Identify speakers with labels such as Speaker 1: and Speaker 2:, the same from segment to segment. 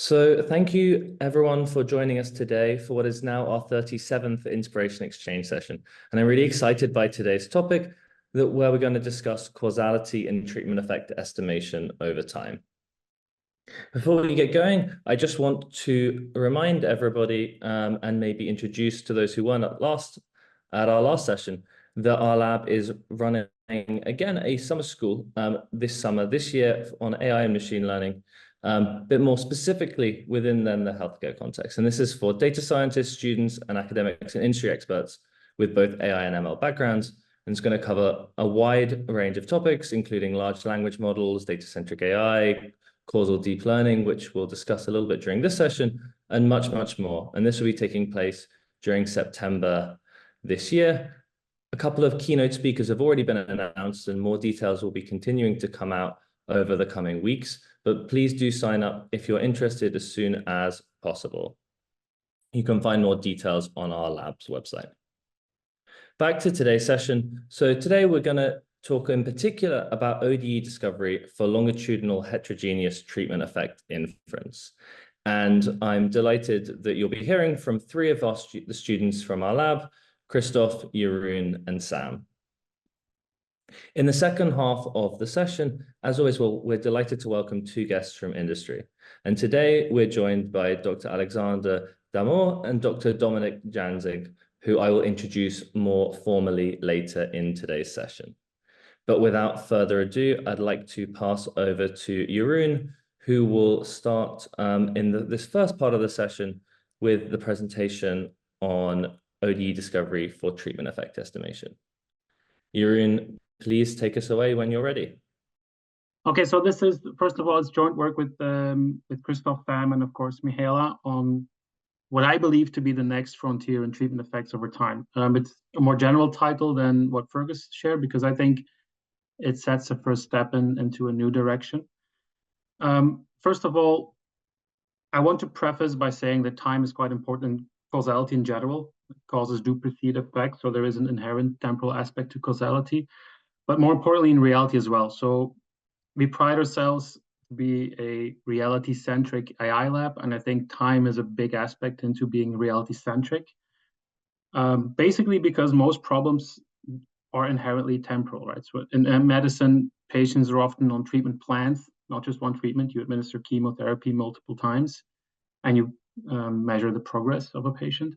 Speaker 1: So thank you everyone for joining us today for what is now our 37th Inspiration Exchange session. And I'm really excited by today's topic where we're going to discuss causality and treatment effect estimation over time. Before we get going, I just want to remind everybody and maybe introduce to those who weren't at our last session that our lab is running again a summer school this year on AI and machine learning. A bit more specifically within then the healthcare context. And this is for data scientists, students, and academics and industry experts with both AI and ML backgrounds. And it's going to cover a wide range of topics, including large language models, data-centric AI, causal deep learning, which we'll discuss a little bit during this session, and much, much more. And this will be taking place during September this year. A couple of keynote speakers have already been announced, and more details will be continuing to come out over the coming weeks. But please do sign up if you're interested as soon as possible. You can find more details on our lab's website. Back to today's session. So today we're going to talk in particular about ODE discovery for longitudinal heterogeneous treatment effect inference. And I'm delighted that you'll be hearing from three of the students from our lab, Krzysztof, Jeroen, and Sam. In the second half of the session, as always, we're delighted to welcome two guests from industry. And today we're joined by Dr. Alexander Damour and Dr. Dominik Janzig, who I will introduce more formally later in today's session. But without further ado, I'd like to pass over to Jeroen, who will start in this first part of the session with the presentation on ODE discovery for treatment effect estimation. Jeroen, please take us away when you're ready.
Speaker 2: Okay, so this is, first of all, it's joint work with Krzysztof, Sam, and of course, Michaela on what I believe to be the next frontier in treatment effects over time. It's a more general title than what Fergus shared, because I think it sets a first step into a new direction. First of all, I want to preface by saying that time is quite important in causality in general. Causes do precede effects, so there is an inherent temporal aspect to causality, but more importantly in reality as well. So we pride ourselves to be a reality-centric AI lab, and I think time is a big aspect into being reality-centric. Basically because most problems are inherently temporal, right? So in medicine, patients are often on treatment plans, not just one treatment. You administer chemotherapy multiple times, and you measure the progress of a patient.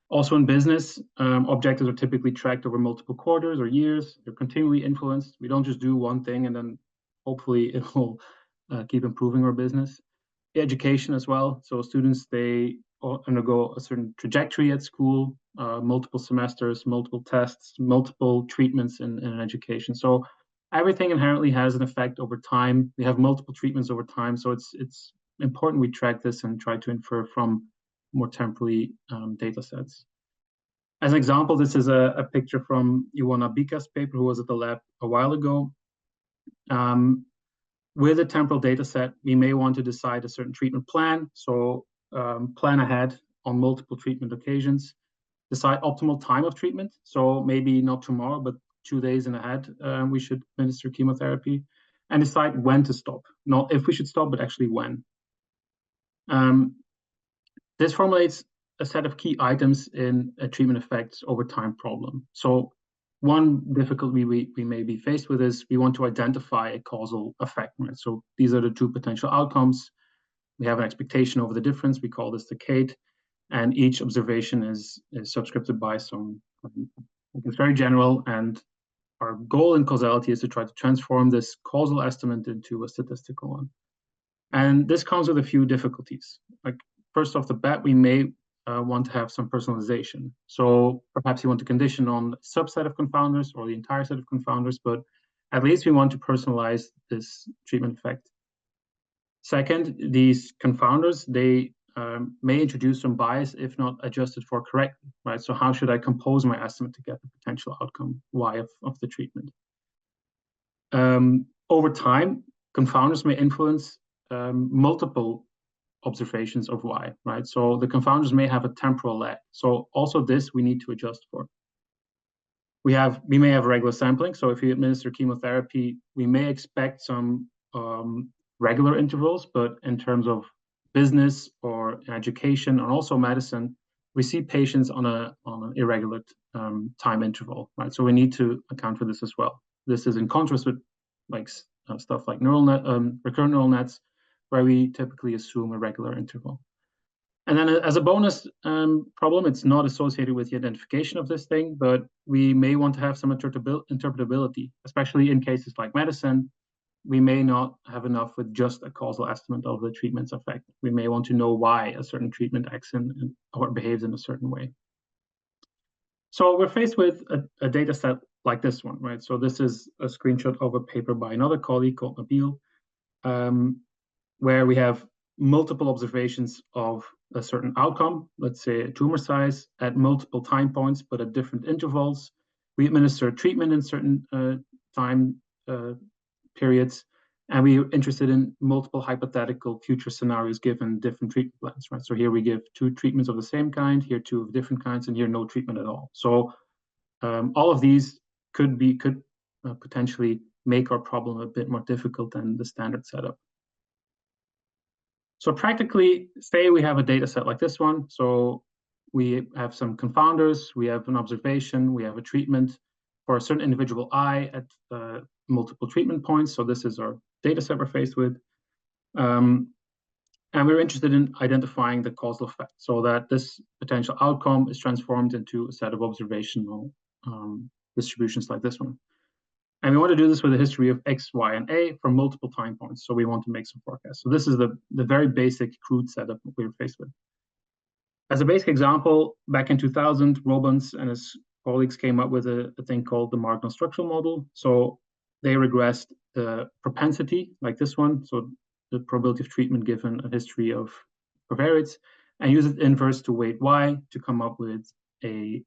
Speaker 2: Also in business, objectives are typically tracked over multiple quarters or years. They're continually influenced. We don't just do one thing and then hopefully it will keep improving our business. Education as well. So students, they undergo a certain trajectory at school, multiple semesters, multiple tests, multiple treatments in education. So everything inherently has an effect over time. We have multiple treatments over time. So it's important we track this and try to infer from more temporally data sets. As an example, this is a picture from Ioana Bika's paper, who was at the lab a while ago. With a temporal data set, we may want to decide a certain treatment plan. So plan ahead on multiple treatment occasions, decide optimal time of treatment. So maybe not tomorrow, but 2 days in ahead, we should administer chemotherapy, and decide when to stop. Not if we should stop, but actually when. This formulates a set of key items in a treatment effects over time problem. So one difficulty we may be faced with is we want to identify a causal effect. Right? So these are the two potential outcomes. We have an expectation over the difference. We call this the Kate, and each observation is subscripted by some. It's very general, and our goal in causality is to try to transform this causal estimate into a statistical one. And this comes with a few difficulties. Like first off the bat, we may want to have some personalization. So perhaps you want to condition on a subset of confounders or the entire set of confounders, but at least we want to personalize this treatment effect. Second, these confounders, they may introduce some bias if not adjusted for correctly, right? So how should I compose my estimate to get the potential outcome Y of the treatment? Over time, confounders may influence multiple observations of Y, right? So the confounders may have a temporal lag. So also this we need to adjust for. We may have regular sampling. So if you administer chemotherapy, we may expect some regular intervals, but in terms of business or education and also medicine, we see patients on an irregular time interval, right? So we need to account for this as well. This is in contrast with like stuff like recurrent neural nets, where we typically assume a regular interval. And then as a bonus problem, it's not associated with the identification of this thing, but we may want to have some interpretability, especially in cases like medicine. We may not have enough with just a causal estimate of the treatment's effect. We may want to know why a certain treatment acts in or behaves in a certain way. So we're faced with a data set like this one, right? So this is a screenshot of a paper by another colleague called Nabil, where we have multiple observations of a certain outcome, let's say a tumor size, at multiple time points, but at different intervals. We administer treatment in certain time periods, and we are interested in multiple hypothetical future scenarios given different treatment plans, right? So here we give 2 treatments of the same kind, here 2 of different kinds, and here no treatment at all. So all of these could potentially make our problem a bit more difficult than the standard setup. So practically, say we have a data set like this one. So we have some confounders, we have an observation, we have a treatment for a certain individual eye at multiple treatment points. So this is our data set we're faced with. And we're interested in identifying the causal effect so that this potential outcome is transformed into a set of observational distributions like this one. And we want to do this with a history of X, Y, and A for multiple time points. So we want to make some forecasts. So this is the very basic crude setup we were faced with. As a basic example, back in 2000, Robbins and his colleagues came up with a thing called the marginal structural model. So they regressed the propensity, like this one, so the probability of treatment given a history of covariates, and use it inverse to weight Y to come up with an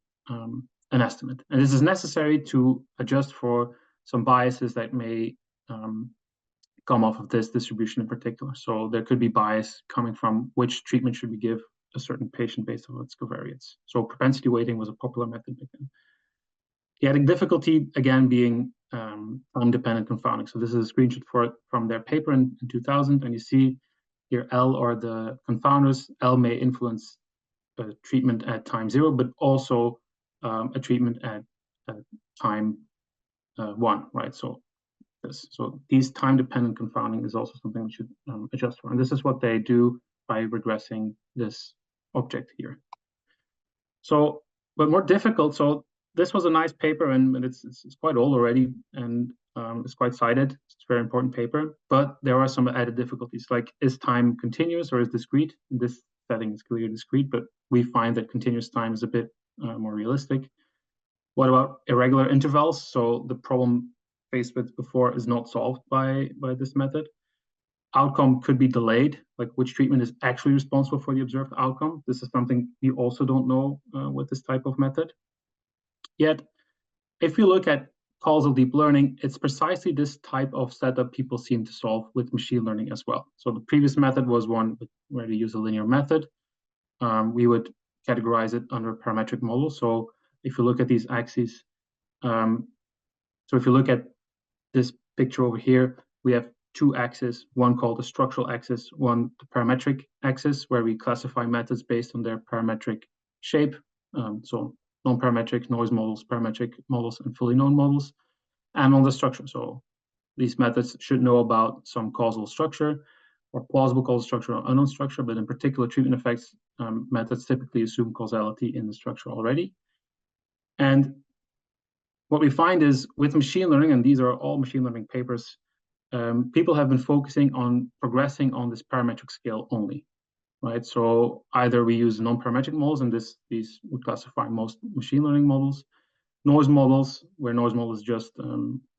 Speaker 2: estimate. And this is necessary to adjust for some biases that may come off of this distribution in particular. So there could be bias coming from which treatment should we give a certain patient based on its covariates. So propensity weighting was a popular method back then. The added difficulty, again, being time-dependent confounding. So this is a screenshot from their paper in 2000, and you see here L are the confounders. L may influence treatment at time 0, but also a treatment at time 1, right? So these time-dependent confounding is also something we should adjust for. And this is what they do by regressing this object here. So, but more difficult. So this was a nice paper, and it's quite old already, and it's quite cited. It's a very important paper, but there are some added difficulties, like is time continuous or is discrete? In this setting, it's clearly discrete, but we find that continuous time is a bit more realistic. What about irregular intervals? So the problem faced with before is not solved by this method. Outcome could be delayed, like which treatment is actually responsible for the observed outcome. This is something you also don't know with this type of method. Yet, if you look at causal deep learning, it's precisely this type of setup people seem to solve with machine learning as well. So the previous method was one where they use a linear method. We would categorize it under a parametric model. So if you look at these axes, so if you look at this picture over here, we have 2 axes, one called the structural axis, one the parametric axis, where we classify methods based on their parametric shape. So non-parametric, noise models, parametric models, and fully known models, and on the structure. So these methods should know about some causal structure or plausible causal structure or unknown structure, but in particular treatment effects methods typically assume causality in the structure already. And what we find is with machine learning, and these are all machine learning papers, people have been focusing on progressing on this parametric scale only, right? So either we use non-parametric models, and these would classify most machine learning models, noise models, where noise model is just,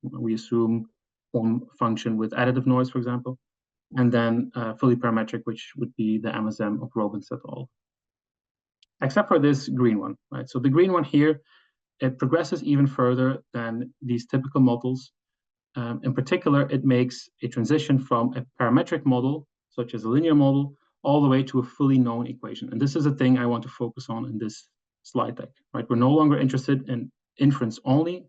Speaker 2: we assume one function with additive noise, for example, and then fully parametric, which would be the MSM of Robbins et al. Except for this green one, right? So the green one here, it progresses even further than these typical models. In particular, it makes a transition from a parametric model, such as a linear model, all the way to a fully known equation. And this is a thing I want to focus on in this slide deck, right? We're no longer interested in inference only.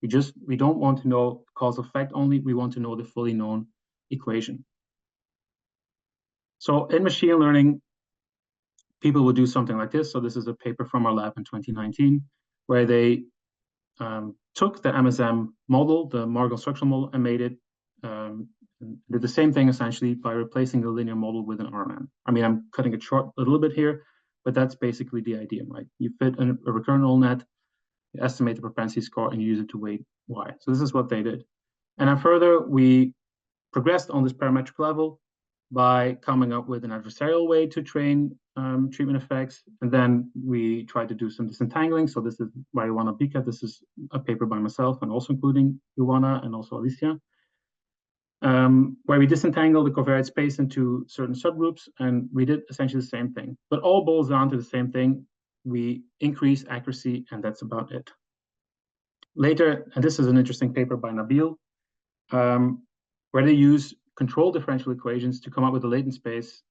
Speaker 2: We don't want to know cause effect only. We want to know the fully known equation. So in machine learning, people would do something like this. So this is a paper from our lab in 2019, where they took the MSM model, the Markov structural model, and made it and did the same thing essentially by replacing the linear model with an RMN. I mean, I'm cutting it short a little bit here, but that's basically the idea, right? You fit a recurrent neural net, you estimate the propensity score, and you use it to weight Y. So this is what they did. And then further, we progressed on this parametric level by coming up with an adversarial way to train treatment effects. And then we tried to do some disentangling. So this is by Ioana Bika. This is a paper by myself and also including Ioana and also Alicia, where we disentangle the covariate space into certain subgroups. And we did essentially the same thing. But all boils down to the same thing. We increase accuracy, and that's about it. Later, and this is an interesting paper by Nabil, where they use control differential equations to come up with a latent space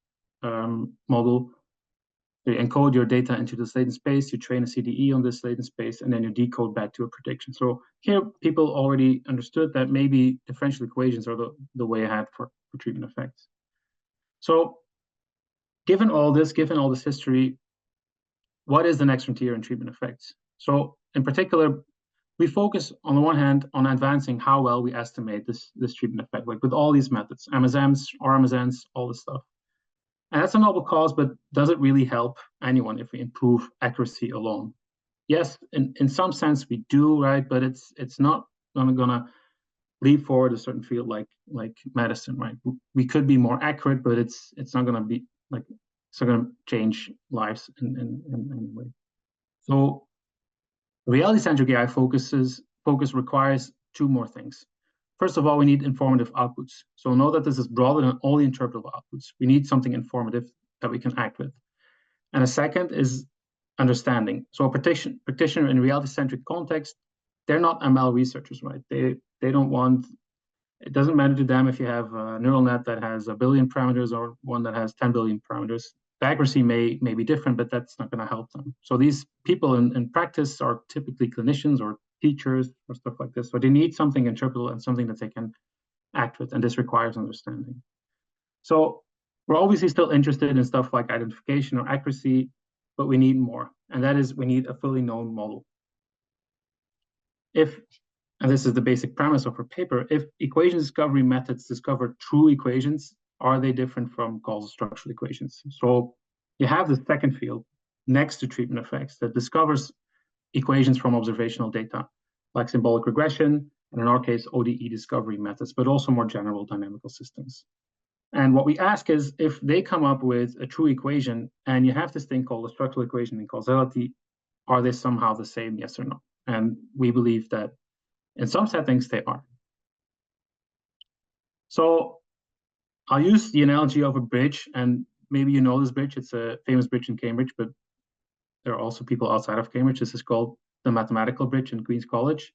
Speaker 2: model. You encode your data into this latent space, you train a CDE on this latent space, and then you decode back to a prediction. So here, people already understood that maybe differential equations are the way ahead for treatment effects. So given all this history, what is the next frontier in treatment effects? So in particular, we focus on the one hand on advancing how well we estimate this treatment effect, like with all these methods, MSMs, RMSNs, all this stuff. And that's a noble cause, but does it really help anyone if we improve accuracy alone? Yes, in some sense we do, right? But it's not gonna leap forward a certain field like medicine, right? We could be more accurate, but it's not gonna be like it's not gonna change lives in any way. So reality-centric AI focus requires two more things. First of all, we need informative outputs. So know that this is broader than only interpretable outputs. We need something informative that we can act with. And a second is understanding. So a practitioner in reality-centric context, they're not ML researchers, right? They don't want, it doesn't matter to them if you have a neural net that has 1 billion parameters or one that has 10 billion parameters. The accuracy may be different, but that's not going to help them. So these people in practice are typically clinicians or teachers or stuff like this. So they need something interpretable and something that they can act with, and this requires understanding. So we're obviously still interested in stuff like identification or accuracy, but we need more, and that is we need a fully known model. And this is the basic premise of our paper, if equation discovery methods discover true equations, are they different from causal structural equations? So you have the second field next to treatment effects that discovers equations from observational data, like symbolic regression, and in our case, ODE discovery methods, but also more general dynamical systems. And what we ask is if they come up with a true equation, and you have this thing called a structural equation in causality, are they somehow the same, yes or no? And we believe that in some settings, they are. So I'll use the analogy of a bridge, and maybe you know this bridge. It's a famous bridge in Cambridge, but there are also people outside of Cambridge. This is called the Mathematical Bridge in Queen's College.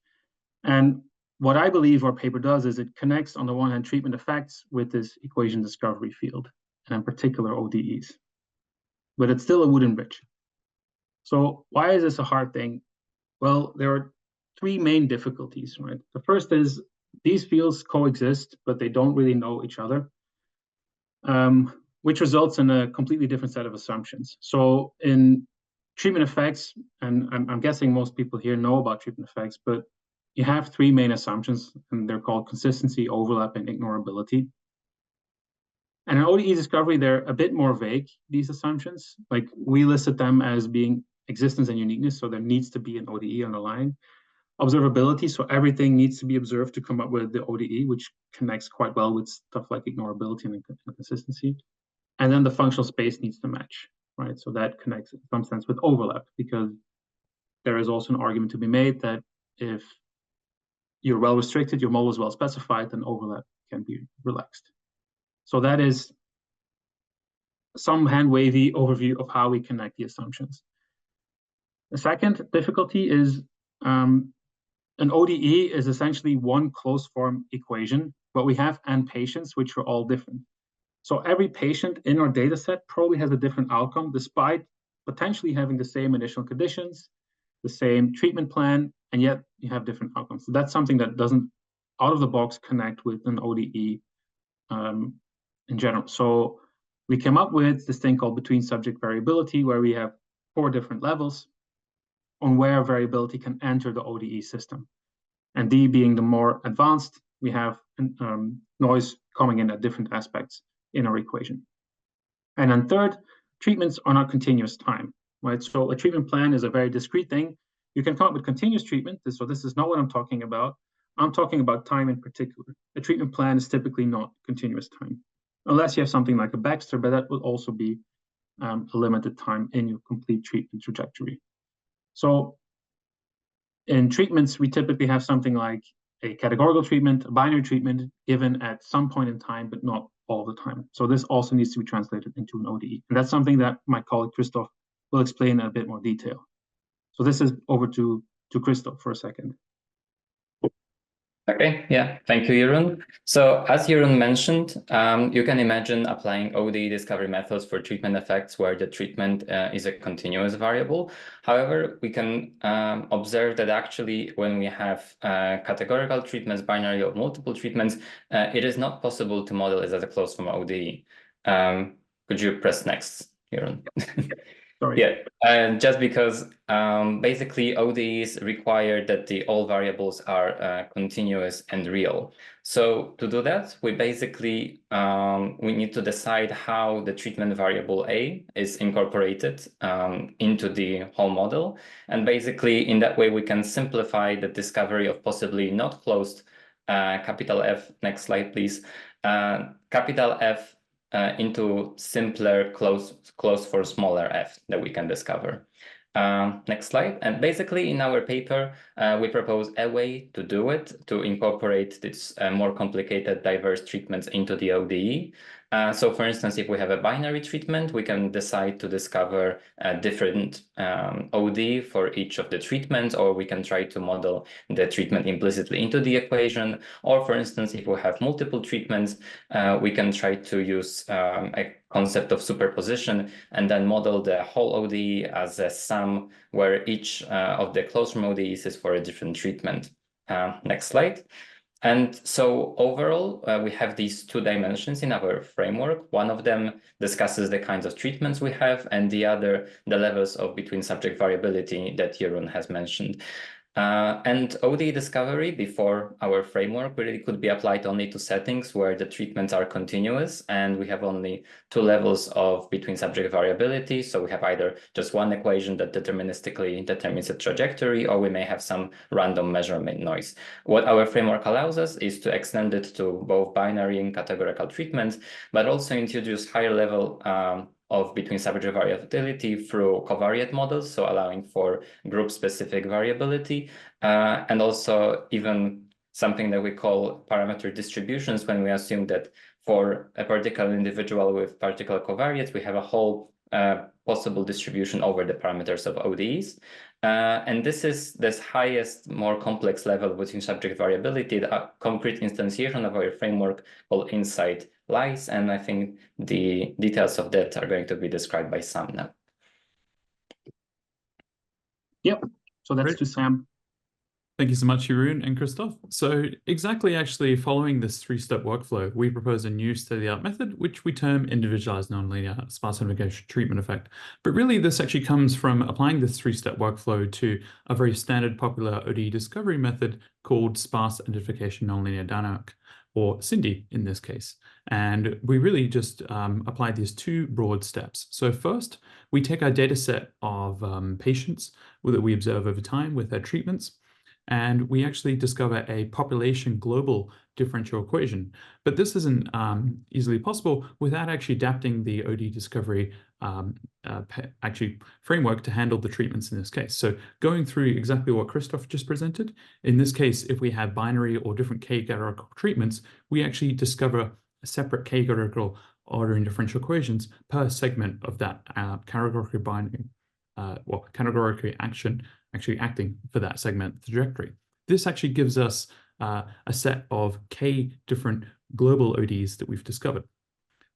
Speaker 2: And what I believe our paper does is it connects, on the one hand, treatment effects with this equation discovery field, and in particular ODEs. But it's still a wooden bridge. So why is this a hard thing? Well, there are three main difficulties, right? The first is these fields coexist, but they don't really know each other, which results in a completely different set of assumptions. So in treatment effects, and I'm guessing most people here know about treatment effects, but you have three main assumptions, and they're called consistency, overlap, and ignorability. And in ODE discovery, they're a bit more vague, these assumptions. Like we listed them as being existence and uniqueness, so there needs to be an ODE underlying. Observability, so everything needs to be observed to come up with the ODE, which connects quite well with stuff like ignorability and consistency. And then the functional space needs to match, right? So that connects in some sense with overlap, because there is also an argument to be made that if you're well restricted, your model is well specified, then overlap can be relaxed. So that is some hand-wavy overview of how we connect the assumptions. The second difficulty is an ODE is essentially one closed form equation, but we have n patients, which are all different. So every patient in our data set probably has a different outcome, despite potentially having the same initial conditions, the same treatment plan, and yet you have different outcomes. So that's something that doesn't out of the box connect with an ODE in general. So we came up with this thing called between subject variability, where we have 4 different levels on where variability can enter the ODE system. And D being the more advanced, we have noise coming in at different aspects in our equation. And then third, treatments are not continuous time, right? So a treatment plan is a very discrete thing. You can come up with continuous treatment. So this is not what I'm talking about. I'm talking about time in particular. A treatment plan is typically not continuous time, unless you have something like a Baxter, but that would also be a limited time in your complete treatment trajectory. So in treatments, we typically have something like a categorical treatment, a binary treatment given at some point in time, but not all the time. So this also needs to be translated into an ODE. And that's something that my colleague Krzysztof will explain in a bit more detail. So this is over to Krzysztof for a second.
Speaker 3: Okay, yeah, thank you, Jeroen. So as Jeroen mentioned, you can imagine applying ODE discovery methods for treatment effects where the treatment is a continuous variable. However, we can observe that actually when we have categorical treatments, binary or multiple treatments, it is not possible to model it as a closed form ODE. Could you press next, Jeroen?
Speaker 2: Sorry.
Speaker 3: Yeah, just because basically ODEs require that all variables are continuous and real. So to do that, we basically we need to decide how the treatment variable A is incorporated into the whole model. And basically in that way, we can simplify the discovery of possibly not closed capital F, next slide, please, capital F into simpler close for smaller f that we can discover. Next slide. And basically in our paper, we propose a way to do it, to incorporate this more complicated diverse treatments into the ODE. So for instance, if we have a binary treatment, we can decide to discover a different OD for each of the treatments, or we can try to model the treatment implicitly into the equation. Or for instance, if we have multiple treatments, we can try to use a concept of superposition and then model the whole ODE as a sum where each of the closed form ODEs is for a different treatment. Next slide. And so overall, we have these 2 dimensions in our framework. One of them discusses the kinds of treatments we have, and the other, the levels of between subject variability that Jeroen has mentioned. And ODE discovery before our framework really could be applied only to settings where the treatments are continuous and we have only 2 levels of between subject variability. So we have either just one equation that deterministically determines a trajectory, or we may have some random measurement noise. What our framework allows us is to extend it to both binary and categorical treatments, but also introduce higher level of between subject variability through covariate models, so allowing for group-specific variability, and also even something that we call parameter distributions, when we assume that for a particular individual with particular covariates, we have a whole possible distribution over the parameters of ODEs. And this is this highest, more complex level between subject variability. The concrete instantiation of our framework called insight lies, and I think the details of that are going to be described by Sam now.
Speaker 2: Yep, so that's to Sam.
Speaker 4: Thank you so much, Jeroen and Krzysztof. So exactly actually following this 3-step workflow, we propose a new state-of-the-art method, which we term individualized nonlinear sparse unification treatment effect. But really this actually comes from applying this 3-step workflow to a very standard popular ODE discovery method called sparse identification nonlinear dynamic, or SINDI in this case. And we really just apply these 2 broad steps. So first, we take our data set of patients that we observe over time with their treatments, and we actually discover a population global differential equation. But this isn't easily possible without actually adapting the ODE discovery framework to handle the treatments in this case. So going through exactly what Krzysztof just presented, in this case, if we have binary or different k-categorical treatments, we actually discover a separate k-categorical ordering differential equations per segment of that categorically binary, categorically actually acting for that segment trajectory. This actually gives us a set of k different global ODs that we've discovered.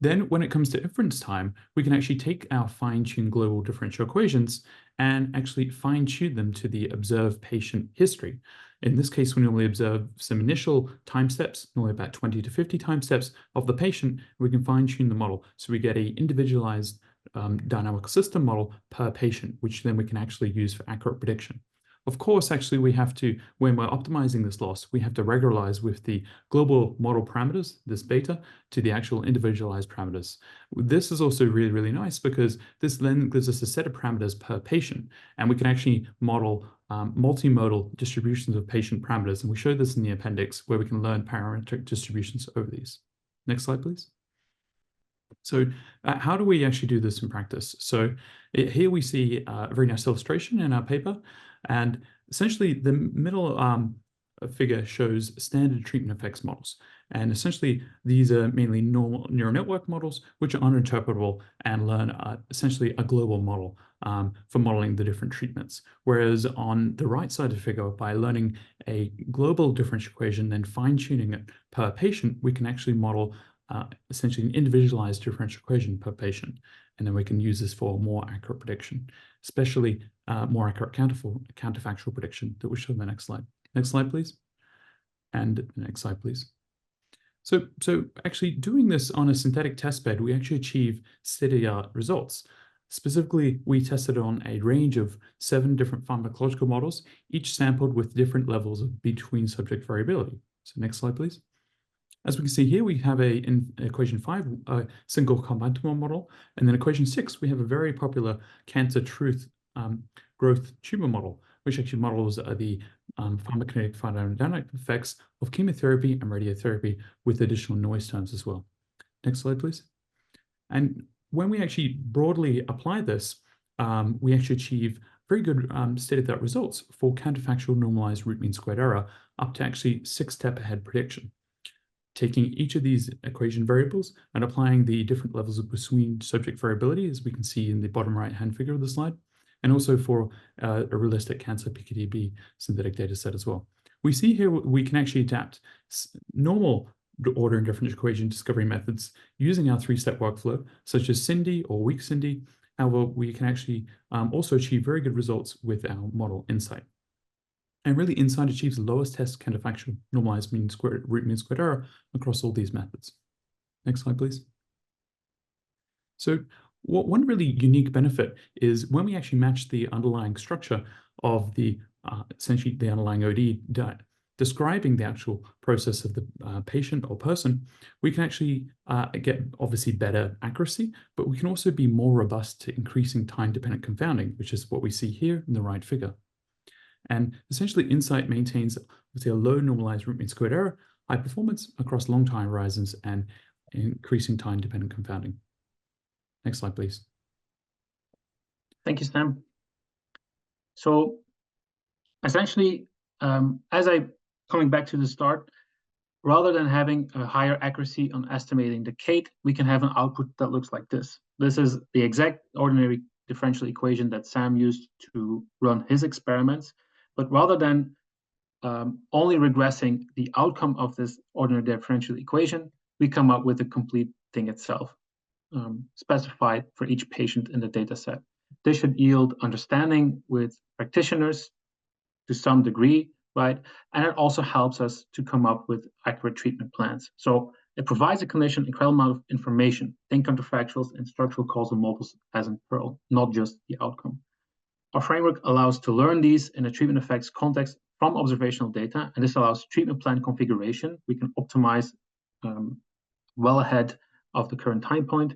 Speaker 4: Then when it comes to inference time, we can actually take our fine-tuned global differential equations and actually fine-tune them to the observed patient history. In this case, we normally observe some initial time steps, normally about 20 to 50 time steps of the patient. We can fine-tune the model so we get a individualized dynamical system model per patient, which then we can actually use for accurate prediction. Of course, actually, we have to, when we're optimizing this loss, we have to regularize with the global model parameters, this beta, to the actual individualized parameters. This is also really, really nice because this then gives us a set of parameters per patient, and we can actually model multimodal distributions of patient parameters. And we show this in the appendix where we can learn parametric distributions over these. Next slide, please. So how do we actually do this in practice? So here we see a very nice illustration in our paper. And essentially, the middle figure shows standard treatment effects models. And essentially, these are mainly normal neural network models, which are uninterpretable and learn essentially a global model for modeling the different treatments. Whereas on the right side of the figure, by learning a global differential equation, then fine-tuning it per patient, we can actually model essentially an individualized differential equation per patient. And then we can use this for more accurate prediction, especially more accurate counterfactual prediction that we'll show in the next slide. Next slide, please. And the next slide, please. So actually doing this on a synthetic test bed, we actually achieve state-of-the-art results. Specifically, we tested on a range of 7 different pharmacological models, each sampled with different levels of between subject variability. So next slide, please. As we can see here, we have in equation 5, a single compartment model. And then equation 6, we have a very popular cancer truth growth tumor model, which actually models the pharmacokinetic pharmacodynamic effects of chemotherapy and radiotherapy with additional noise terms as well. Next slide, please. And when we actually broadly apply this, we actually achieve very good state-of-the-art results for counterfactual normalized root mean squared error up to actually 6-step ahead prediction. Taking each of these equation variables and applying the different levels of between subject variability, as we can see in the bottom right-hand figure of the slide, and also for a realistic cancer PKDB synthetic data set as well. We see here we can actually adapt normal order and differential equation discovery methods using our 3-step workflow, such as SINDI or weak SINDI. However, we can actually also achieve very good results with our model InSight. And really, InSight achieves the lowest test counterfactual normalized root mean squared error across all these methods. Next slide, please. So one really unique benefit is when we actually match the underlying structure of the essentially the underlying OD describing the actual process of the patient or person, we can actually get obviously better accuracy, but we can also be more robust to increasing time-dependent confounding, which is what we see here in the right figure. And essentially, InSight maintains a low normalized root mean squared error, high performance across long time horizons, and increasing time-dependent confounding. Next slide, please.
Speaker 2: Thank you, Sam. So essentially, coming back to the start, rather than having a higher accuracy on estimating the Kate, we can have an output that looks like this. This is the exact ordinary differential equation that Sam used to run his experiments. But rather than only regressing the outcome of this ordinary differential equation, we come up with the complete thing itself, specified for each patient in the data set. This should yield understanding with practitioners to some degree, right? And it also helps us to come up with accurate treatment plans. So it provides a clinician incredible amount of information, think counterfactuals and structural causal models as in Perl, not just the outcome. Our framework allows to learn these in a treatment effects context from observational data, and this allows treatment plan configuration. We can optimize well ahead of the current time point,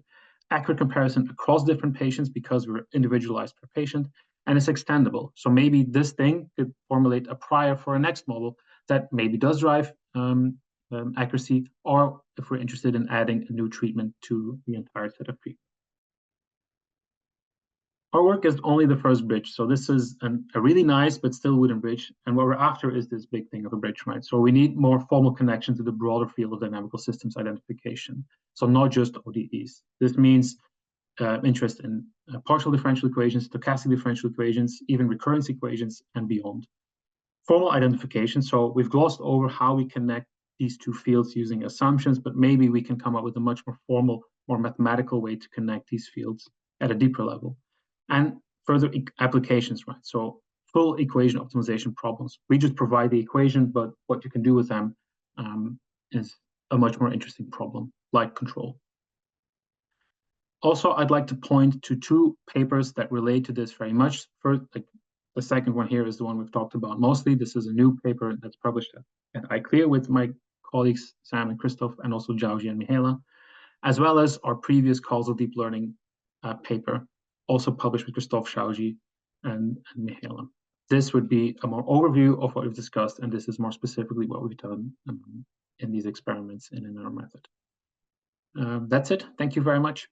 Speaker 2: accurate comparison across different patients because we're individualized per patient, and it's extendable. So maybe this thing could formulate a prior for a next model that maybe does drive accuracy, or if we're interested in adding a new treatment to the entire set of treatment. Our work is only the first bridge. So this is a really nice, but still wooden bridge. And what we're after is this big thing of a bridge, right? So we need more formal connection to the broader field of dynamical systems identification. So not just ODEs. This means interest in partial differential equations, stochastic differential equations, even recurrence equations, and beyond. Formal identification. So we've glossed over how we connect these two fields using assumptions, but maybe we can come up with a much more formal, more mathematical way to connect these fields at a deeper level. And further applications, right? So full equation optimization problems. We just provide the equation, but what you can do with them is a much more interesting problem, like control. Also, I'd like to point to two papers that relate to this very much. First, the second one here is the one we've talked about mostly. This is a new paper that's published at iClear with my colleagues Sam and Krzysztof, and also Jauzi and Mihaela, as well as our previous causal deep learning paper, also published with Krzysztof, Jauzi, and Mihaela. This would be a more overview of what we've discussed, and this is more specifically what we've done in these experiments and in our method. That's it. Thank you very much.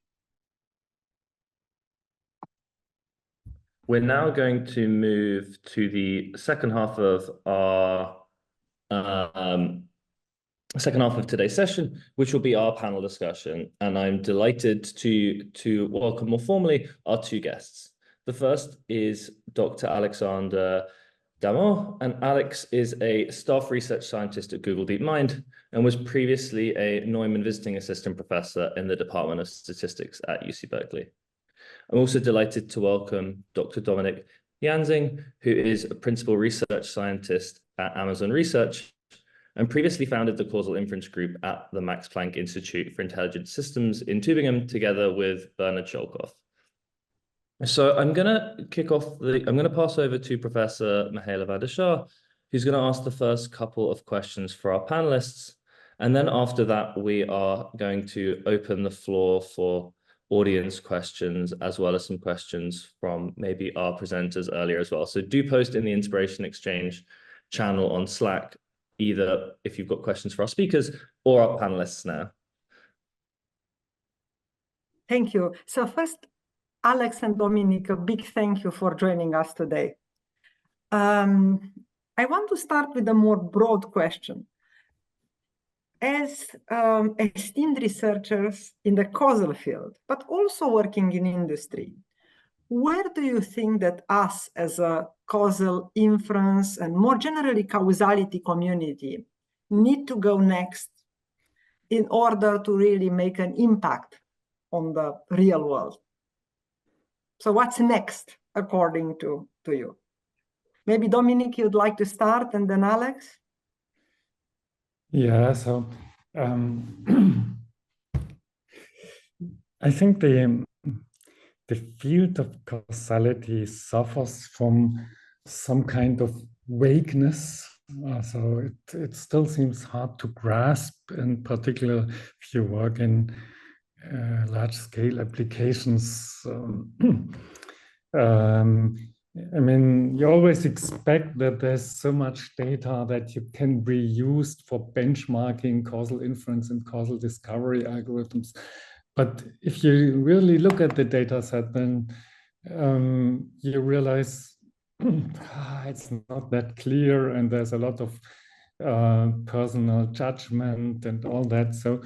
Speaker 1: We're now going to move to the second half of our today's session, which will be our panel discussion. And I'm delighted to welcome more formally our two guests. The first is Dr. Alexander Damon, and Alex is a staff research scientist at Google DeepMind and was previously a Neumann visiting assistant professor in the Department of Statistics at UC Berkeley. I'm also delighted to welcome Dr. Dominik Jansing, who is a principal research scientist at Amazon Research and previously founded the Causal Inference Group at the Max Planck Institute for Intelligent Systems in Tübingen, together with Bernard Scholkoff. So I'm going to pass over to Professor Mihaela van der Schaar, who's going to ask the first couple of questions for our panelists. And then after that, we are going to open the floor for audience questions, as well as some questions from maybe our presenters earlier as well. So do post in the Inspiration Exchange channel on Slack, either if you've got questions for our speakers or our panelists now.
Speaker 5: Thank you. So first, Alex and Dominik, a big thank you for joining us today. I want to start with a more broad question. As esteemed researchers in the causal field, but also working in industry, where do you think that us as a causal inference and more generally causality community need to go next in order to really make an impact on the real world? So what's next according to you? Maybe Dominik, you'd like to start, and then Alex?
Speaker 6: Yeah, so I think the field of causality suffers from some kind of vagueness. So it still seems hard to grasp, in particular if you work in large-scale applications. I mean, you always expect that there's so much data that you can be used for benchmarking causal inference and causal discovery algorithms. But if you really look at the data set, then you realize it's not that clear, and there's a lot of personal judgment and all that. So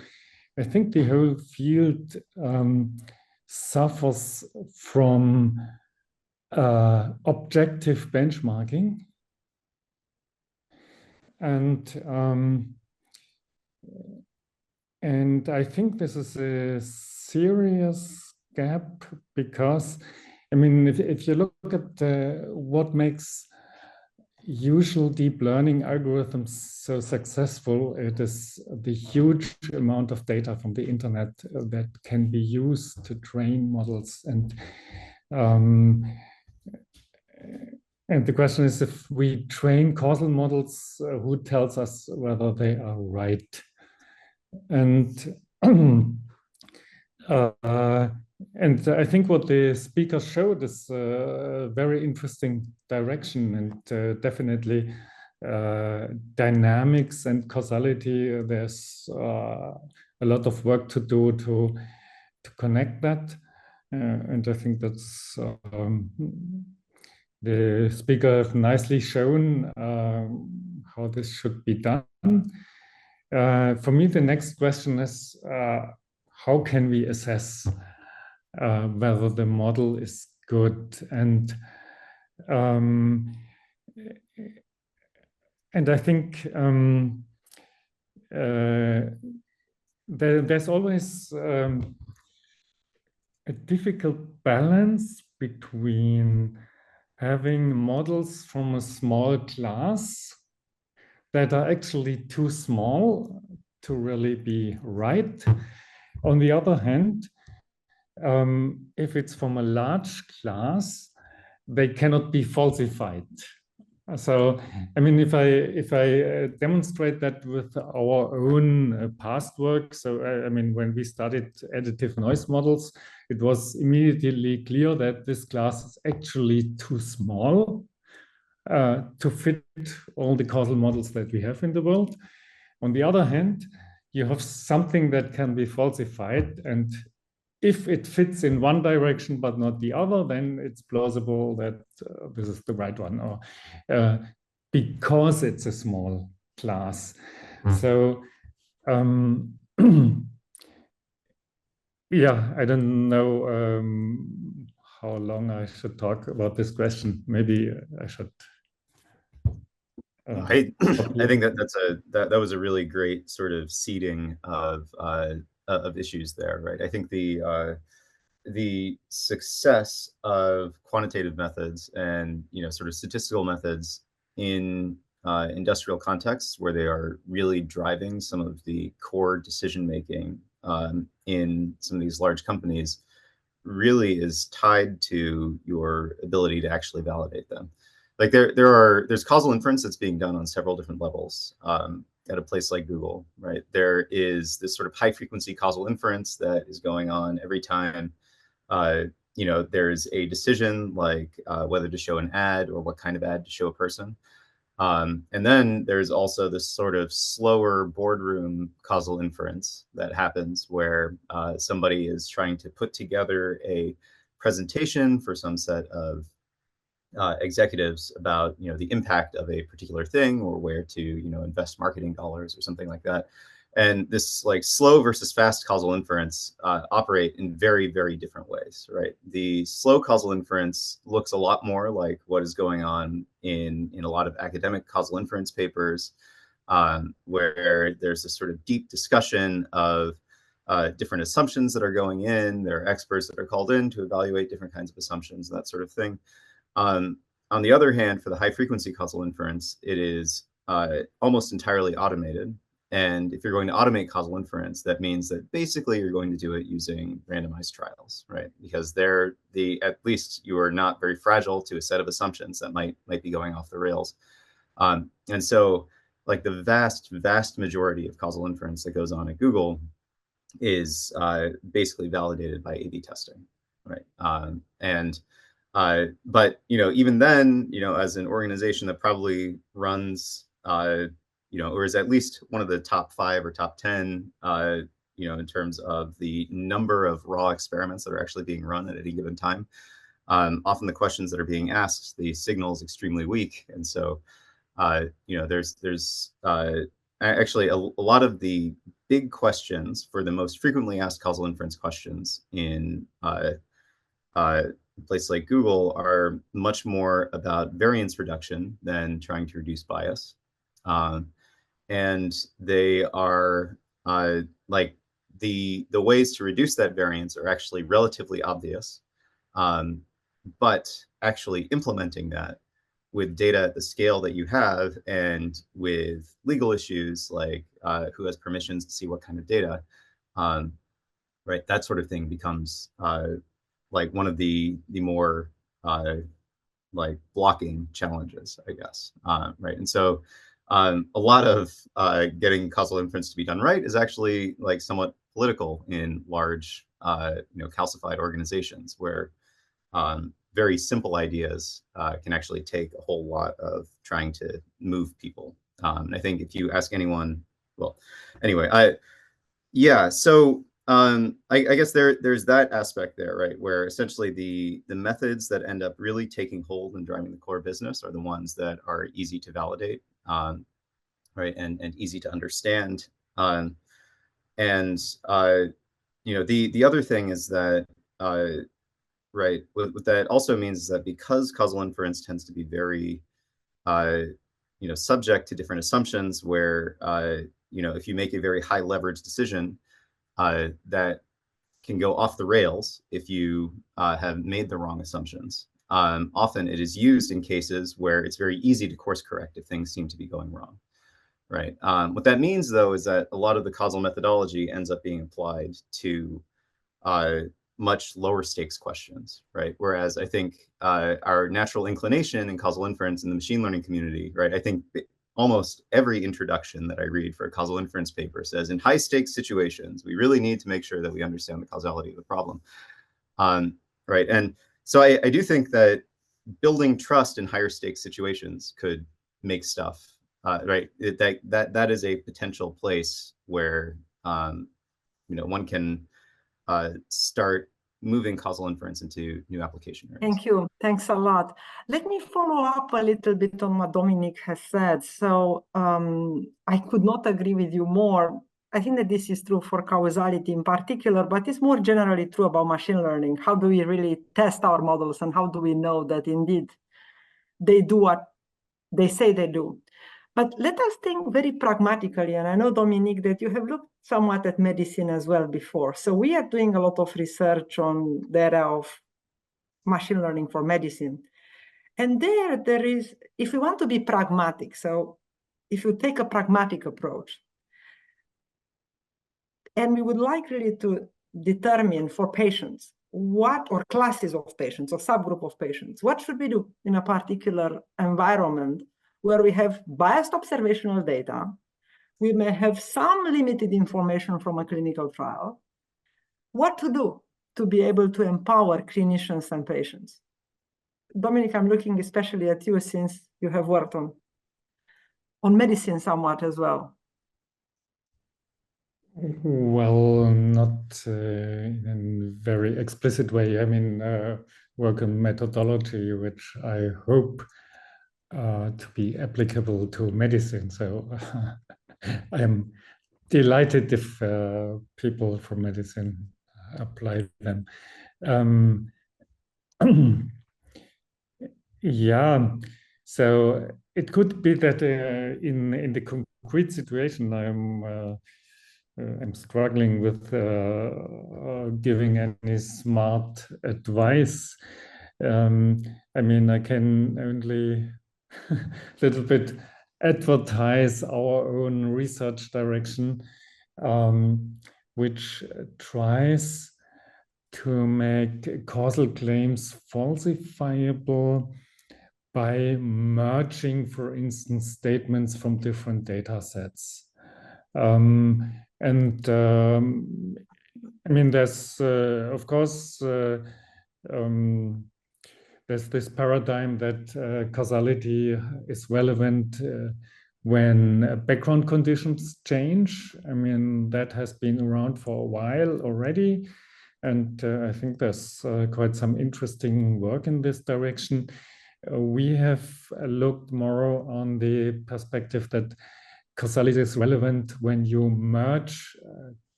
Speaker 6: I think the whole field suffers from objective benchmarking, and I think this is a serious gap, because I mean, if you look at what makes usual deep learning algorithms so successful, it is the huge amount of data from the internet that can be used to train models. And the question is, if we train causal models, who tells us whether they are right? And I think what the speaker showed is a very interesting direction, and definitely dynamics and causality. There's a lot of work to do to connect that, and I think that's the speaker have nicely shown how this should be done. For me, the next question is, how can we assess whether the model is good? And I think there's always a difficult balance between having models from a small class that are actually too small to really be right. On the other hand, if it's from a large class, they cannot be falsified. So, I mean, if I demonstrate that with our own past work, so I mean, when we studied additive noise models, it was immediately clear that this class is actually too small to fit all the causal models that we have in the world. On the other hand, you have something that can be falsified, and if it fits in one direction but not the other, then it's plausible that this is the right one, or because it's a small class. So yeah, I don't know how long I should talk about this question. Maybe I should.
Speaker 7: I think that was a really great sort of seeding of issues there, right? I think the success of quantitative methods and sort of statistical methods in industrial contexts where they are really driving some of the core decision making in some of these large companies really is tied to your ability to actually validate them. Like there's causal inference that's being done on several different levels at a place like Google, right? There is this sort of high frequency causal inference that is going on every time there's a decision like whether to show an ad or what kind of ad to show a person. And then there's also this sort of slower boardroom causal inference that happens where somebody is trying to put together a presentation for some set of executives about the impact of a particular thing or where to invest marketing dollars or something like that. And this like slow versus fast causal inference operate in very, very different ways, right? The slow causal inference looks a lot more like what is going on in a lot of academic causal inference papers, where there's this sort of deep discussion of different assumptions that are going in. There are experts that are called in to evaluate different kinds of assumptions, that sort of thing. On the other hand, for the high frequency causal inference, it is almost entirely automated. And if you're going to automate causal inference, that means that basically you're going to do it using randomized trials, right? Because at least you are not very fragile to a set of assumptions that might be going off the rails. And so like the vast majority of causal inference that goes on at Google is basically validated by A/B testing, right? But even then, as an organization that probably runs or is at least one of the top 5 or top 10, in terms of the number of raw experiments that are actually being run at any given time. Often the questions that are being asked, the signal is extremely weak, and so there's actually a lot of the big questions for the most frequently asked causal inference questions in places like Google are much more about variance reduction than trying to reduce bias. And they are like the ways to reduce that variance are actually relatively obvious, but actually implementing that with data at the scale that you have and with legal issues like who has permissions to see what kind of data, right? That sort of thing becomes like one of the more like blocking challenges, I guess, right? And so a lot of getting causal inference to be done right is actually like somewhat political in large, calcified organizations where very simple ideas can actually take a whole lot of trying to move people. And I think if you ask anyone, well, anyway, yeah, so I guess there's that aspect there, right, where essentially the methods that end up really taking hold and driving the core business are the ones that are easy to validate, right, and easy to understand. And the other thing is that right, what that also means is that because causal inference tends to be very subject to different assumptions, where if you make a very high leverage decision, that can go off the rails if you have made the wrong assumptions. often it is used in cases where it's very easy to course correct if things seem to be going wrong, right? What that means, though, is that a lot of the causal methodology ends up being applied to much lower stakes questions, right? Whereas I think our natural inclination in causal inference in the machine learning community, right? I think almost every introduction that I read for a causal inference paper says in high stakes situations, we really need to make sure that we understand the causality of the problem, right? And so I do think that building trust in higher stakes situations could make stuff, right? That is a potential place where, one can start moving causal inference into new application areas.
Speaker 5: Thank you. Thanks a lot. Let me follow up a little bit on what Dominic has said. So I could not agree with you more. I think that this is true for causality in particular, but it's more generally true about machine learning. How do we really test our models, and how do we know that indeed they do what they say they do? But let us think very pragmatically, and I know, Dominic, that you have looked somewhat at medicine as well before. So we are doing a lot of research on the area of machine learning for medicine. And there is, if we want to be pragmatic, so if you take a pragmatic approach, and we would like really to determine for patients or classes of patients or subgroup of patients, what should we do in a particular environment where we have biased observational data, we may have some limited information from a clinical trial, what to do to be able to empower clinicians and patients? Dominic, I'm looking especially at you since you have worked on medicine somewhat as well.
Speaker 6: Well, not in a very explicit way. I mean, work on methodology, which I hope to be applicable to medicine. So I am delighted if people from medicine apply them. Yeah, so it could be that in the concrete situation, I'm struggling with giving any smart advice. I mean, I can only a little bit advertise our own research direction, which tries to make causal claims falsifiable by merging, for instance, statements from different data sets. I mean, there's, of course, there's this paradigm that causality is relevant when background conditions change. I mean, that has been around for a while already. And I think there's quite some interesting work in this direction. We have looked more on the perspective that causality is relevant when you merge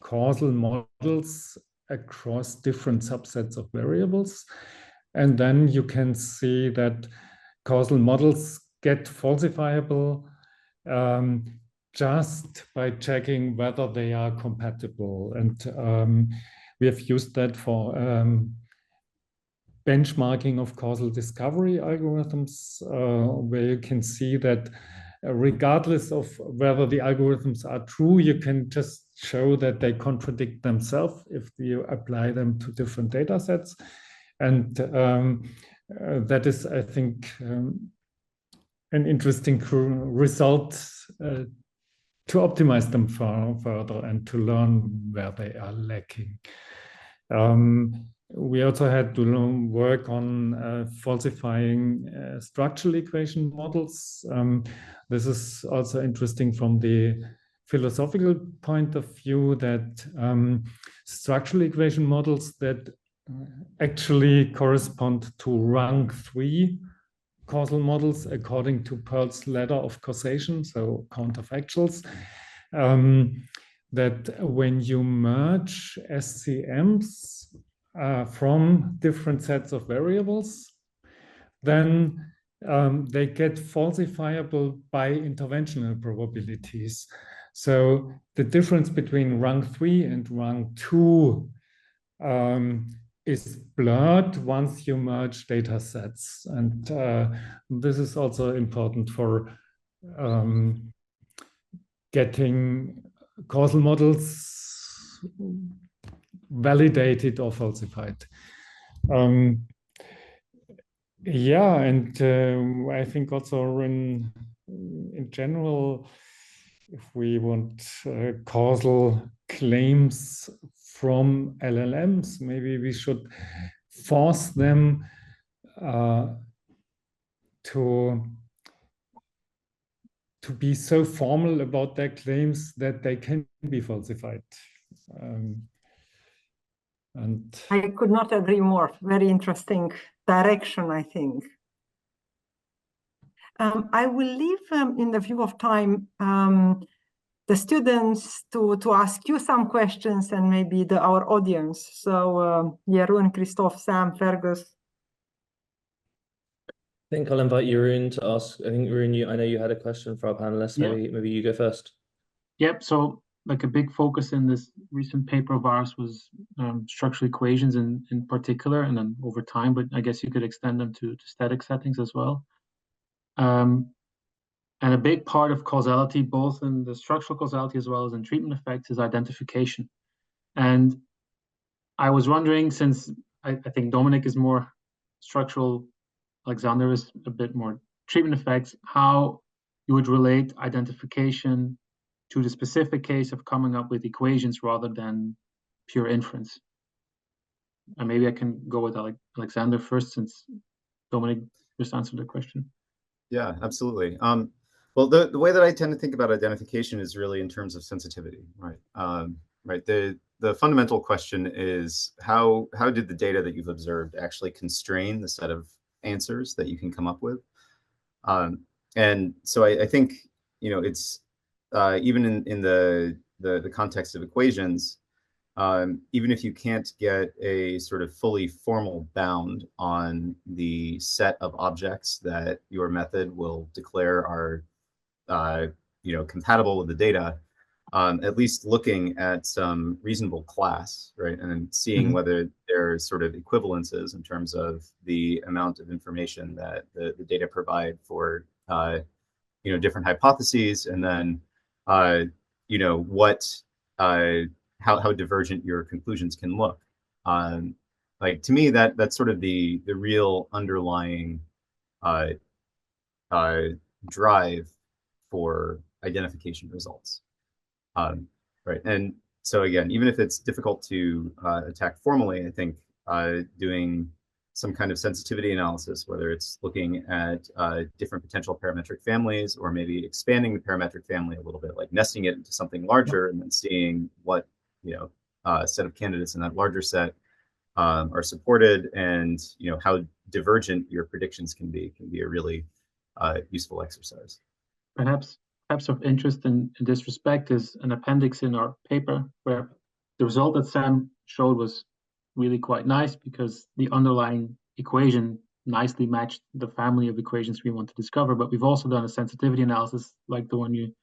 Speaker 6: causal models across different subsets of variables. And then you can see that causal models get falsifiable just by checking whether they are compatible. And we have used that for benchmarking of causal discovery algorithms, where you can see that regardless of whether the algorithms are true, you can just show that they contradict themselves if you apply them to different data sets. And that is, I think, an interesting result to optimize them further and to learn where they are lacking. We also had to work on falsifying structural equation models. This is also interesting from the philosophical point of view that structural equation models that actually correspond to rank 3 causal models according to Pearl's ladder of causation, so counterfactuals, that when you merge SCMs from different sets of variables, then they get falsifiable by interventional probabilities. So the difference between rank 3 and rank 2 is blurred once you merge data sets. And this is also important for getting causal models validated or falsified. Yeah, and I think also in general, if we want causal claims from LLMs, maybe we should force them to be so formal about their claims that they can be falsified. And
Speaker 5: I could not agree more. Very interesting direction, I think. I will leave, in the view of time, the students to ask you some questions and maybe our audience. So Jeroen, Krzysztof, Sam, Fergus.
Speaker 1: I think I'll invite Jeroen to ask. I think Jeroen, I know you had a question for our panelists. Maybe you go first.
Speaker 2: Yep. So like a big focus in this recent paper of ours was structural equations in particular, and then over time, but I guess you could extend them to static settings as well. And a big part of causality, both in the structural causality as well as in treatment effects, is identification. And I was wondering, since I think Dominic is more structural, Alexander is a bit more treatment effects, how you would relate identification to the specific case of coming up with equations rather than pure inference. And maybe I can go with Alexander first, since Dominic just answered the question.
Speaker 7: Yeah, absolutely. Well, the way that I tend to think about identification is really in terms of sensitivity, right? Right. The fundamental question is how did the data that you've observed actually constrain the set of answers that you can come up with? And so I think, you know, it's even in the context of equations, even if you can't get a sort of fully formal bound on the set of objects that your method will declare are you know, compatible with the data, at least looking at some reasonable class, right, and then seeing whether there's sort of equivalences in terms of the amount of information that the data provide for you know, different hypotheses, and then you know, what how divergent your conclusions can look. Like, to me, that's sort of the real underlying drive for identification results, right? And so again, even if it's difficult to attack formally, I think doing some kind of sensitivity analysis, whether it's looking at different potential parametric families, or maybe expanding the parametric family a little bit, like nesting it into something larger, and then seeing what, you know, set of candidates in that larger set are supported, and, you know, how divergent your predictions can be a really useful exercise.
Speaker 2: Perhaps of interest in this respect is an appendix in our paper, where the result that Sam showed was really quite nice, because the underlying equation nicely matched the family of equations we want to discover. But we've also done a sensitivity analysis like the one you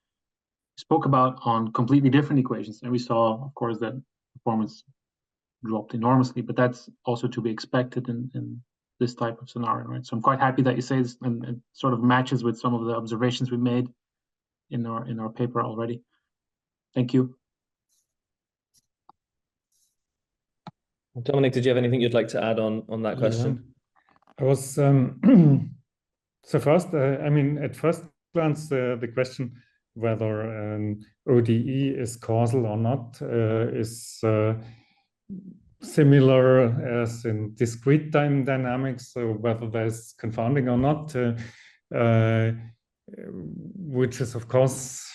Speaker 2: spoke about on completely different equations, and we saw, of course, that performance dropped enormously, but that's also to be expected in this type of scenario, right? So I'm quite happy that you say this, and it sort of matches with some of the observations we made in our paper already. Thank you.
Speaker 1: Dominic, did you have anything you'd like to add on that question?
Speaker 6: I was so first, I mean, at first glance, the question whether ODE is causal or not is similar as in discrete time dynamics, so whether there's confounding or not, which is, of course,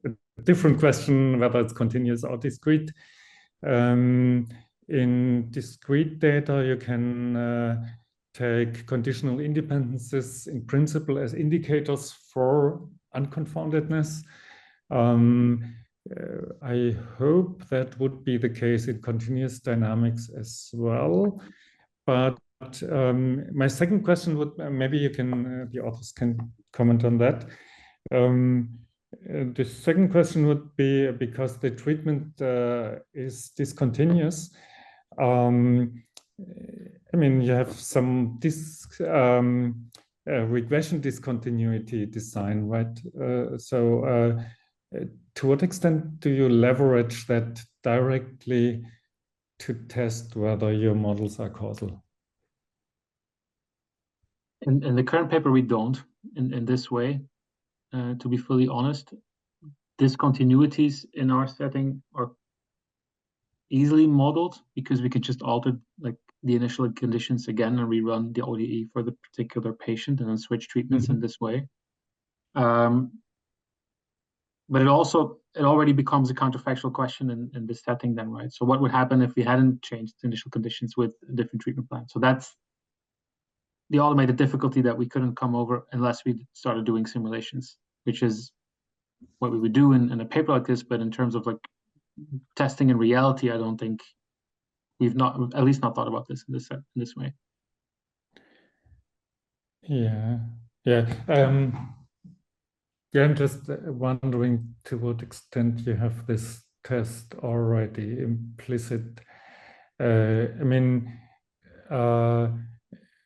Speaker 6: a different question whether it's continuous or discrete. In discrete data, you can take conditional independences in principle as indicators for unconfoundedness. I hope that would be the case in continuous dynamics as well. But my second question would, maybe you can, the authors can comment on that. The second question would be, because the treatment is discontinuous, I mean, you have some regression discontinuity design, right? To what extent do you leverage that directly to test whether your models are causal?
Speaker 2: In the current paper, we don't in this way. To be fully honest, discontinuities in our setting are easily modeled because we can just alter like the initial conditions again and rerun the ODE for the particular patient and then switch treatments in this way. But it already becomes a counterfactual question in this setting then, right? So what would happen if we hadn't changed the initial conditions with a different treatment plan? So that's the automated difficulty that we couldn't come over unless we started doing simulations, which is what we would do in a paper like this. But in terms of like testing in reality, I don't think we've at least not thought about this in this way.
Speaker 6: Yeah. I'm just wondering to what extent you have this test already implicit.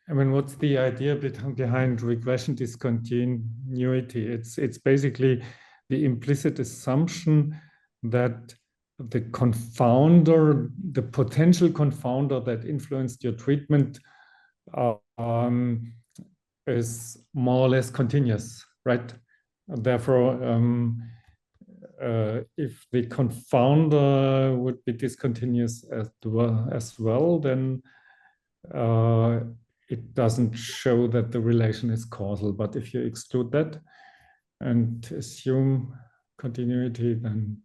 Speaker 6: What's the idea behind regression discontinuity? It's basically the implicit assumption that the confounder, the potential confounder that influenced your treatment is more or less continuous, right? Therefore, if the confounder would be discontinuous as well, then it doesn't show that the relation is causal. But if you exclude that and assume continuity, then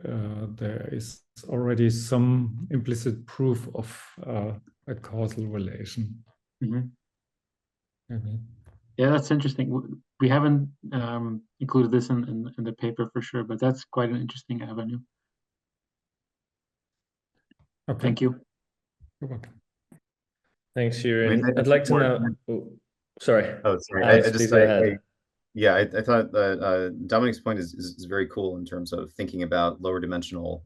Speaker 6: there is already some implicit proof of a causal relation.
Speaker 2: Yeah, that's interesting. We haven't included this in the paper for sure, but that's quite an interesting avenue.
Speaker 6: Okay.
Speaker 2: Thank you.
Speaker 6: You're welcome.
Speaker 1: Thanks, Jeroen. I'd like to know. Oh, sorry.
Speaker 7: Oh, sorry.
Speaker 1: Alex, please go ahead.
Speaker 7: I thought that Dominic's point is very cool in terms of thinking about lower dimensional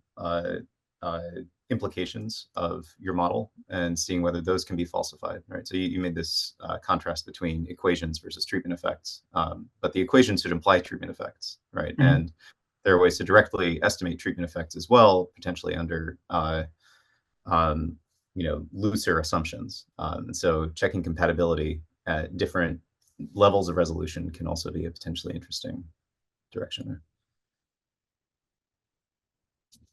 Speaker 7: implications of your model and seeing whether those can be falsified, right? So you made this contrast between equations versus treatment effects, but the equations should imply treatment effects, right? And there are ways to directly estimate treatment effects as well, potentially under looser assumptions. So checking compatibility at different levels of resolution can also be a potentially interesting direction there.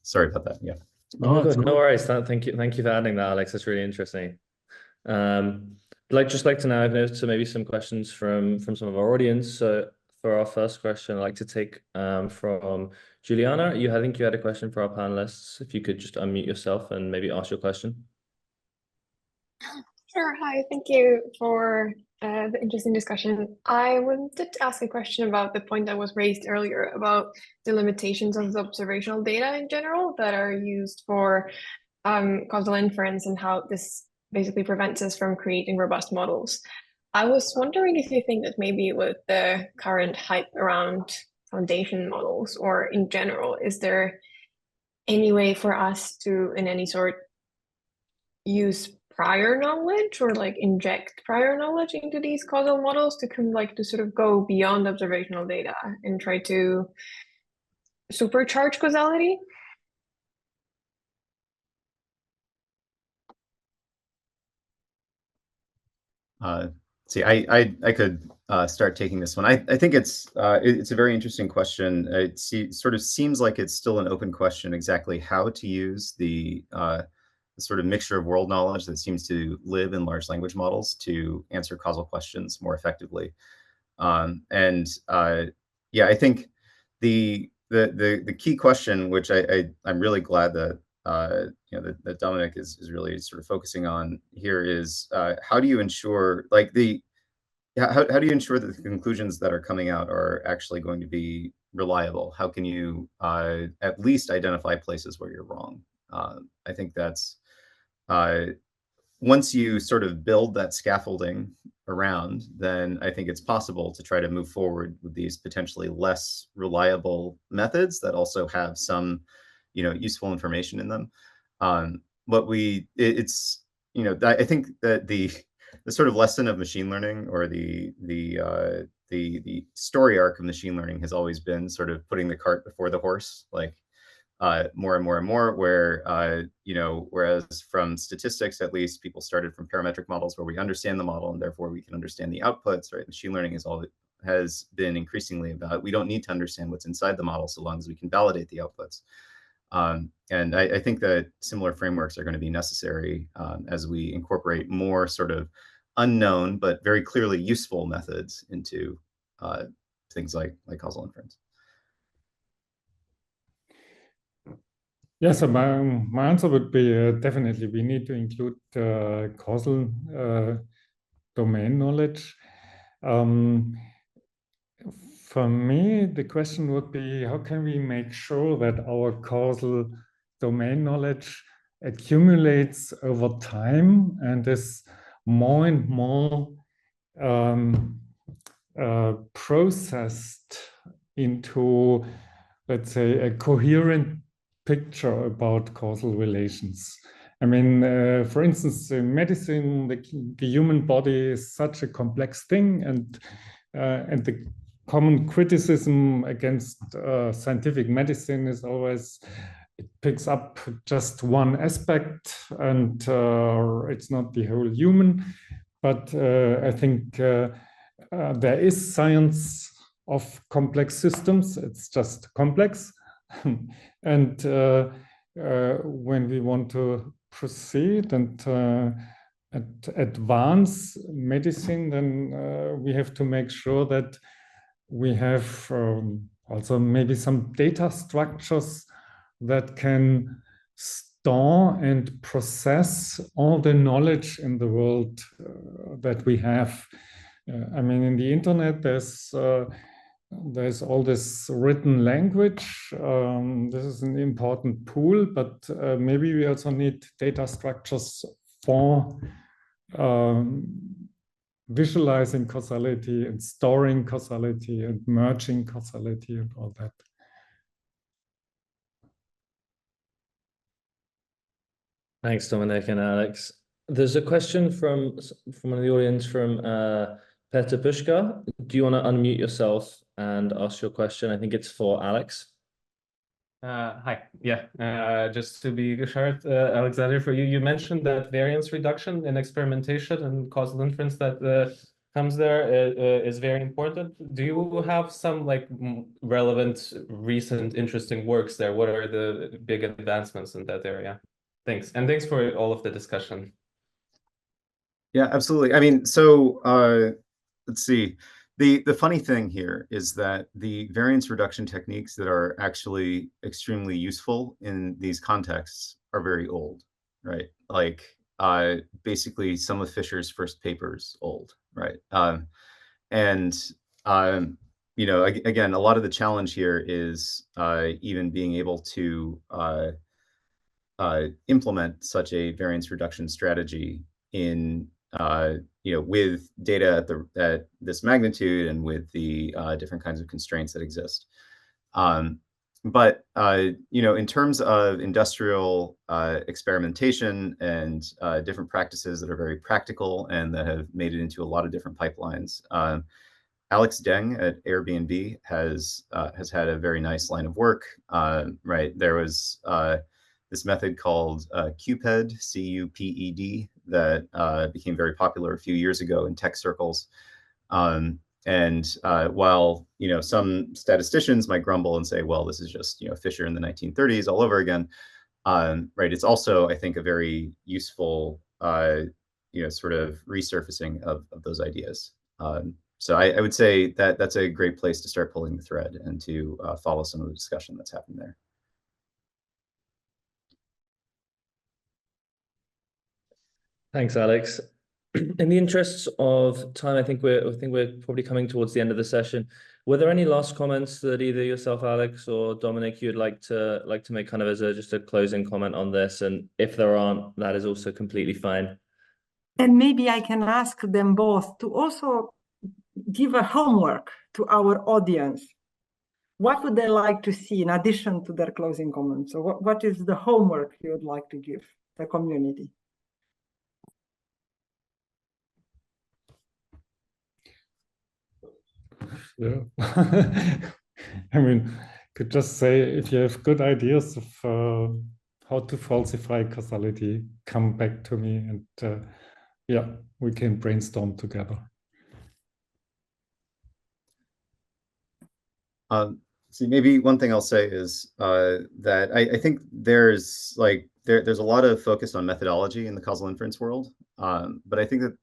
Speaker 7: Sorry about that. Yeah.
Speaker 1: Oh, good. No worries. Thank you for adding that, Alex. That's really interesting. Just like to now move to maybe some questions from some of our audience. So for our first question, I'd like to take from Juliana. I think you had a question for our panelists. If you could just unmute yourself and maybe ask your question.
Speaker 8: Sure. Hi. Thank you for the interesting discussion. I wanted to ask a question about the point that was raised earlier about the limitations of the observational data in general that are used for causal inference and how this basically prevents us from creating robust models. I was wondering if you think that maybe with the current hype around foundation models or in general, is there any way for us to, in any sort, use prior knowledge or like inject prior knowledge into these causal models to sort of go beyond observational data and try to supercharge causality?
Speaker 7: I could start taking this one. I think it's a very interesting question. It sort of seems like it's still an open question exactly how to use the sort of mixture of world knowledge that seems to live in large language models to answer causal questions more effectively. I think the key question, which I'm really glad that that Dominic is really sort of focusing on here, is how do you ensure how do you ensure that the conclusions that are coming out are actually going to be reliable? How can you at least identify places where you're wrong? I think that's once you sort of build that scaffolding around, then I think it's possible to try to move forward with these potentially less reliable methods that also have some, useful information in them. it's, you know, I think that the sort of lesson of machine learning, or the story arc of machine learning, has always been sort of putting the cart before the horse, like more and more and more, where you know, whereas from statistics, at least, people started from parametric models where we understand the model and therefore we can understand the outputs, right? Machine learning has been increasingly about, we don't need to understand what's inside the model so long as we can validate the outputs. And I think that similar frameworks are going to be necessary as we incorporate more sort of unknown but very clearly useful methods into things like causal inference.
Speaker 6: Yeah, so my answer would be definitely we need to include causal domain knowledge. For me, the question would be, how can we make sure that our causal domain knowledge accumulates over time and is more and more processed into, let's say, a coherent picture about causal relations. I mean, for instance, in medicine, the human body is such a complex thing, and the common criticism against scientific medicine is always it picks up just one aspect, and it's not the whole human. But I think there is science of complex systems. It's just complex. And when we want to proceed and advance medicine, then we have to make sure that we have also maybe some data structures that can store and process all the knowledge in the world that we have. I mean, in the internet, there's all this written language. This is an important pool, but maybe we also need data structures for visualizing causality and storing causality and merging causality and all that.
Speaker 1: Thanks, Dominic and Alex. There's a question from one of the audience, from Peter Pushka. Do you want to unmute yourself and ask your question? I think it's for Alex.
Speaker 9: Hi. Yeah, just to be short, Alexander, for you, you mentioned that variance reduction in experimentation and causal inference that comes there is very important. Do you have some like relevant, recent, interesting works there? What are the big advancements in that area? Thanks. And thanks for all of the discussion.
Speaker 7: Yeah, absolutely. I mean, so let's see. The funny thing here is that the variance reduction techniques that are actually extremely useful in these contexts are very old, right? Like basically some of Fisher's first papers old, right? You know, again, a lot of the challenge here is even being able to implement such a variance reduction strategy in you know, with data at this magnitude and with the different kinds of constraints that exist. But you know, in terms of industrial experimentation and different practices that are very practical and that have made it into a lot of different pipelines, Alex Deng at Airbnb has had a very nice line of work. Right, there was this method called CUPED, C-U-P-E-D, that became very popular a few years ago in tech circles. While, you know, some statisticians might grumble and say, well, this is just, you know, Fisher in the 1930s all over again, right? It's also, I think, a very useful, you know, sort of resurfacing of those ideas. So I would say that that's a great place to start pulling the thread and to follow some of the discussion that's happened there.
Speaker 1: Thanks, Alex. In the interests of time, I think we're probably coming towards the end of the session. Were there any last comments that either yourself, Alex, or Dominic, you'd like to make kind of as just a closing comment on this? And if there aren't, that is also completely fine.
Speaker 5: And maybe I can ask them both to also give a homework to our audience. What would they like to see in addition to their closing comments? So what is the homework you would like to give the community.
Speaker 6: Yeah. I mean, could just say if you have good ideas of how to falsify causality, come back to me, and yeah, we can brainstorm together.
Speaker 7: See, maybe one thing I'll say is that I think there's there's a lot of focus on methodology in the causal inference world, but I think that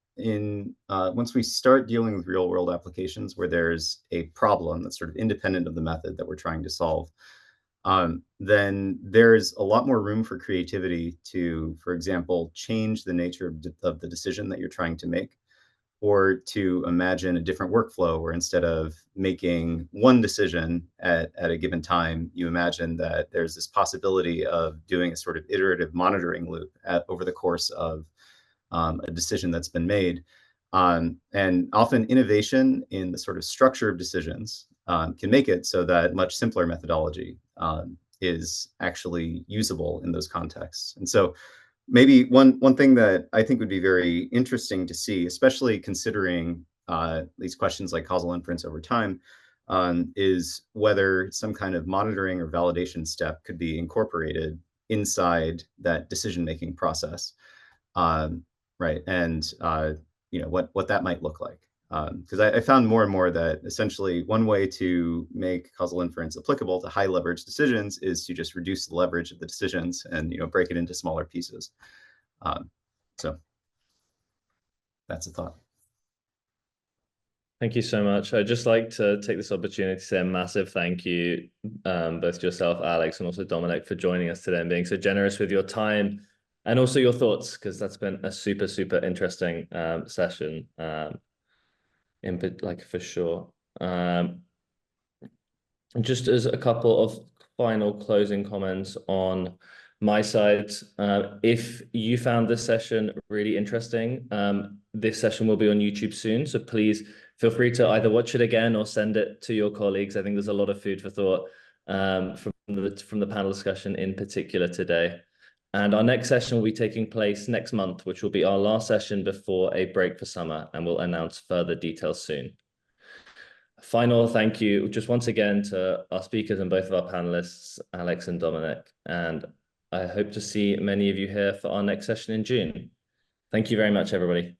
Speaker 7: once we start dealing with real world applications where there's a problem that's sort of independent of the method that we're trying to solve, then there's a lot more room for creativity to, for example, change the nature of the decision that you're trying to make, or to imagine a different workflow where instead of making one decision at a given time, you imagine that there's this possibility of doing a sort of iterative monitoring loop over the course of a decision that's been made. And often innovation in the sort of structure of decisions can make it so that much simpler methodology is actually usable in those contexts. And so maybe one thing that I think would be very interesting to see, especially considering these questions like causal inference over time, is whether some kind of monitoring or validation step could be incorporated inside that decision-making process, right? And what that might look like. Because I found more and more that essentially one way to make causal inference applicable to high leverage decisions is to just reduce the leverage of the decisions and break it into smaller pieces. So that's a thought.
Speaker 1: Thank you so much. I'd just like to take this opportunity to say a massive thank you, both to yourself, Alex, and also Dominic, for joining us today and being so generous with your time and also your thoughts, because that's been a super, super interesting session. For sure. Just as a couple of final closing comments on my side, if you found this session really interesting, this session will be on YouTube soon, so please feel free to either watch it again or send it to your colleagues. I think there's a lot of food for thought from the panel discussion in particular today. And our next session will be taking place next month, which will be our last session before a break for summer, and we'll announce further details soon. Final thank you just once again to our speakers and both of our panelists, Alex and Dominic, and I hope to see many of you here for our next session in June. Thank you very much, everybody.